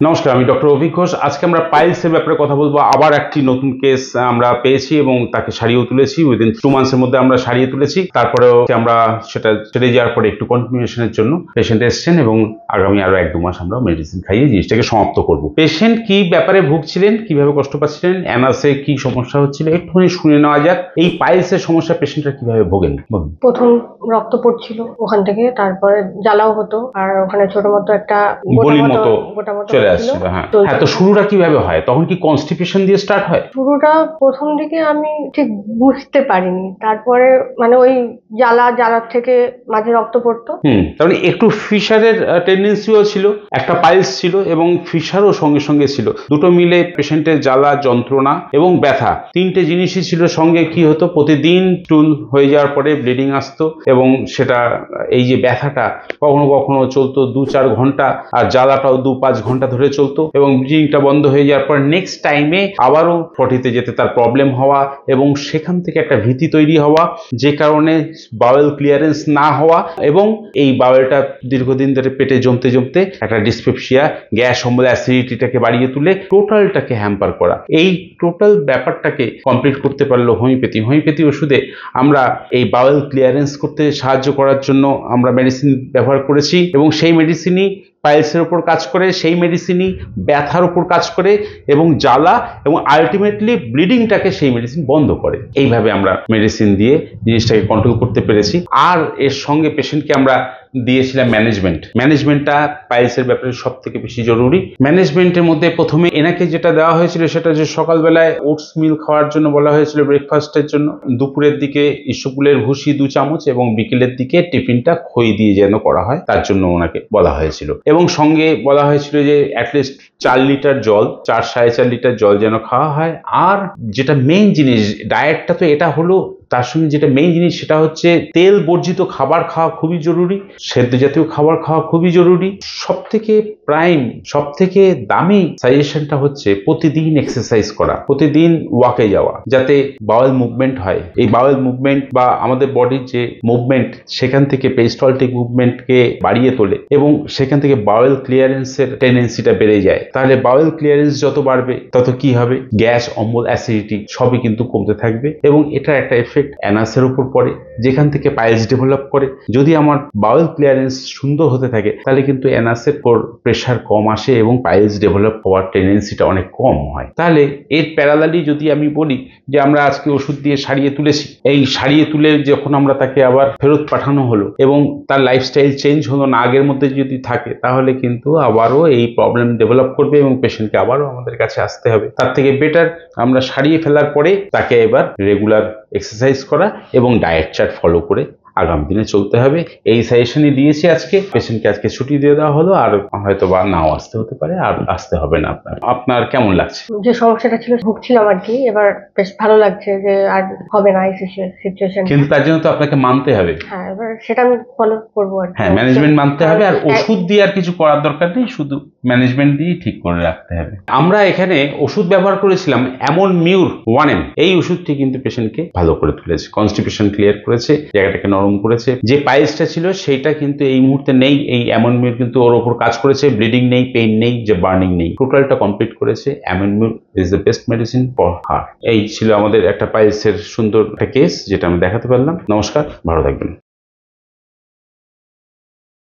নমস্কার, আমি ডক্টর অভিক ঘোষ। আজকে আমরা পাইলসের ব্যাপারে কথা বলবো। আবার একটি নতুন কেস আমরা পেয়েছি এবং তাকে সারিয়েও তুলেছি। উইদিন 2 মান্থসের মধ্যে আমরা সারিয়ে তুলেছি। তারপরেও আমরা সেটা ছেড়ে যাওয়ার পরে একটু কন্টিনিউশনের জন্য পেশেন্ট এসছেন এবং আগামী আরো 1-2 মাস আমরা মেডিসিন খাইয়ে জিনিসটাকে সমাপ্ত করব। পেশেন্ট কি ব্যাপারে ভুগছিলেন, কিভাবে কষ্ট পাচ্ছিলেন, অ্যানাসে কি সমস্যা হচ্ছিল একটুখানি শুনে নেওয়া যাক। এই পাইলসের সমস্যা পেশেন্টরা কিভাবে ভোগেন? প্রথম রক্ত পড়ছিল ওখান থেকে, তারপরে জ্বালাও হতো, আর ওখানে ছোট মতো একটা বলির মতো চলে আসছিল। হ্যাঁ, তো শুরুটা কিভাবে হয়? তখন কি কনস্টিপেশন দিয়ে স্টার্ট হয়? শুরুটা প্রথম দিকে আমি ঠিক বুঝতে পারিনি, তারপরে মানে ওই জ্বালার থেকে মাঝে রক্ত পড়তো। তার মানে একটু ফিশারের টেন্ডেন্সিও ছিল, একটা পাইলস ছিল এবং ফিশারও সঙ্গে সঙ্গে ছিল। দুটো মিলে পেশেন্টের জ্বালা, যন্ত্রণা এবং ব্যথা, তিনটে জিনিসই ছিল সঙ্গে। কি হতো, প্রতিদিন টুল হয়ে যাওয়ার পরে ব্লিডিং আসতো এবং সেটা এই যে ব্যথাটা কখনো কখনো চলতো 2-4 ঘন্টা, আর জ্বালাটাও 2-5 ঘন্টা ধরে চলতো এবং ব্লিডিংটা বন্ধ হয়ে যাওয়ার পর নেক্সট টাইমে আবারও পটিতে যেতে তার প্রবলেম হওয়া এবং সেখান থেকে একটা ভীতি তৈরি হওয়া, যে কারণে বাওয়েল ক্লিয়ারেন্স না হওয়া এবং এই বাওয়েলটা দীর্ঘদিন ধরে পেটে জমতে জমতে একটা ডিসপেপসিয়া, গ্যাস অম্বল, অ্যাসিডিটিটাকে বাড়িয়ে তুলে টোটালটাকে হ্যাম্পার করা। এই টোটাল ব্যাপারটাকে কমপ্লিট করতে পারলো হোমিওপ্যাথি ওষুধে। আমরা এই বাওয়েল ক্লিয়ারেন্স করতে সাহায্য করার জন্য আমরা মেডিসিন ব্যবহার করেছি এবং সেই মেডিসিনই পাইলসের উপর কাজ করে, সেই মেডিসিনই ব্যথার উপর কাজ করে এবং জ্বালা এবং আলটিমেটলি ব্লিডিংটাকে সেই মেডিসিন বন্ধ করে। এইভাবে আমরা মেডিসিন দিয়ে জিনিসটাকে কন্ট্রোল করতে পেরেছি। আর এর সঙ্গে পেশেন্টকে আমরা দিয়েছিলাম ম্যানেজমেন্টটা পাইলসের ব্যাপারে সব থেকে বেশি জরুরি। ম্যানেজমেন্টের মধ্যে প্রথমে এনাকে যেটা দেওয়া হয়েছিল সেটা যে সকালবেলায় ওটস মিল খাওয়ার জন্য বলা হয়েছিল ব্রেকফাস্টের জন্য, দুপুরের দিকে ইসবগুলের ভুসি 2 চামচ এবং বিকেলের দিকে টিফিনটা খই দিয়ে যেন করা হয় তার জন্য ওনাকে বলা হয়েছিল। এবং সঙ্গে বলা হয়েছিল যে অ্যাটলিস্ট 4 লিটার জল, 4-4.5 লিটার জল যেন খাওয়া হয়। আর যেটা মেইন জিনিস, ডায়েটটা তো এটা হলো, তার সঙ্গে যেটা মেইন জিনিস সেটা হচ্ছে তেল বর্জিত খাবার খাওয়া খুবই জরুরি, সেদ্ধ জাতীয় খাবার খাওয়া খুবই জরুরি। সব থেকে প্রাইম, সব থেকে দামি সাজেশনটা হচ্ছে প্রতিদিন এক্সারসাইজ করা, প্রতিদিন ওয়াকে যাওয়া, যাতে বাওয়েল মুভমেন্ট হয়। এই বাওয়েল মুভমেন্ট বা আমাদের বডির যে মুভমেন্ট সেখান থেকে পেরিস্টালটিক মুভমেন্টকে বাড়িয়ে তোলে এবং সেখান থেকে বাওয়েল ক্লিয়ারেন্সের টেন্ডেন্সিটা বেড়ে যায়। তাহলে বাওয়েল ক্লিয়ারেন্স যত বাড়বে তত কি হবে, গ্যাস অম্বল অ্যাসিডিটি সবই কিন্তু কমতে থাকবে এবং এটা একটা এফেক্ট অ্যানাসের উপর পড়ে, যেখান থেকে পাইলস ডেভেলপ করে। যদি আমার বাওয়েল ক্লিয়ারেন্স সুন্দর হতে থাকে তাহলে কিন্তু অ্যানাসের উপর প্রেশার কম আসে এবং পাইলস ডেভেলপ হওয়ার টেন্ডেন্সিটা অনেক কম হয়। তাহলে এর প্যারালালি যদি আমি বলি যে আমরা আজকে ওষুধ দিয়ে সারিয়ে তুলেছি, এই সারিয়ে তুলে যখন আমরা তাকে আবার ফেরত পাঠানো হলো এবং তার লাইফস্টাইল চেঞ্জ হলো না, আগের মধ্যে যদি থাকে তাহলে কিন্তু আবারও এই প্রবলেম ডেভেলপ করবে এবং পেশেন্টকে আবারও আমাদের কাছে আসতে হবে। তার থেকে বেটার আমরা সারিয়ে ফেলার পরে তাকে এবার রেগুলার এক্সারসাইজ করা এবং ডায়েট চার্ট ফলো করে আগামী দিনে চলতে হবে। এই সাজেশনই দিয়েছি আজকে। পেশেন্টকে আজকে ছুটি দিয়ে দেওয়া হলো, আর হয়তো বা নাও আসতে হতে পারে, আর আসতে হবে না। আপনার কেমন লাগছে? যে সমস্যাটা ছিল ভুগছিলাম আর কি, এবার বেশ ভালো লাগছে যে আর হবে না এই সিচুয়েশন। কিন্তু তার জন্য তো আপনাকে মানতে হবে। হ্যাঁ, এবার সেটা আমি ফলো করবো আর কি। হ্যাঁ, ম্যানেজমেন্ট মানতে হবে, আর ওষুধ দিয়ে আর কিছু করার দরকার নেই, শুধু ম্যানেজমেন্ট দিয়ে ঠিক করে রাখতে হবে। আমরা এখানে ওষুধ ব্যবহার করেছিলাম অ্যামন মিউর 1M। এই ওষুধটি কিন্তু পেশেন্টকে ভালো করে তুলেছে, কনস্টিপেশন ক্লিয়ার করেছে, জায়গাটাকে নরম করেছে। যে পাইলসটা ছিল সেইটা কিন্তু এই মুহূর্তে নেই। এই অ্যামন মিউর কিন্তু ওর ওপর কাজ করেছে, ব্লিডিং নেই, পেইন নেই, যে বার্নিং নেই, টোটালটা কমপ্লিট করেছে। Humour is the best medicine for heart. এই ছিল আমাদের একটা পাইলসের সুন্দর একটা কেস যেটা আমি দেখাতে পারলাম। নমস্কার, ভালো থাকবেন।